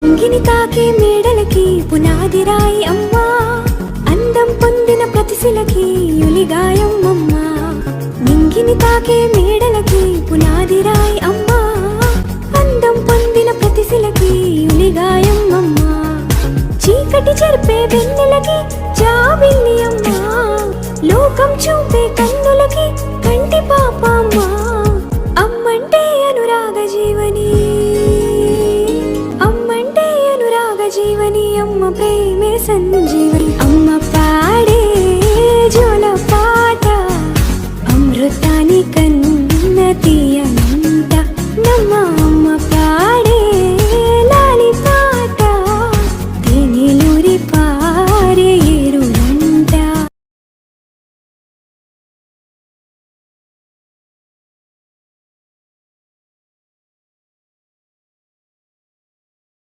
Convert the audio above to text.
ఇంగిని తాకే మేడలకి పునాదిరాయి అమ్మా, అందం పొందిన ప్రతిశిలకి యులిగాయం అమ్మా. నింగిని తాకే మేడలకి పునాదిరాయి అమ్మా, అందం పొందిన ప్రతిశిలకి యులిగాయం అమ్మా. చీకటి చెరిపే వెన్నెలకి జాబిల్లి అమ్మా, లోకం చూపే కన్నులకి కంటి పాప అమ్మా.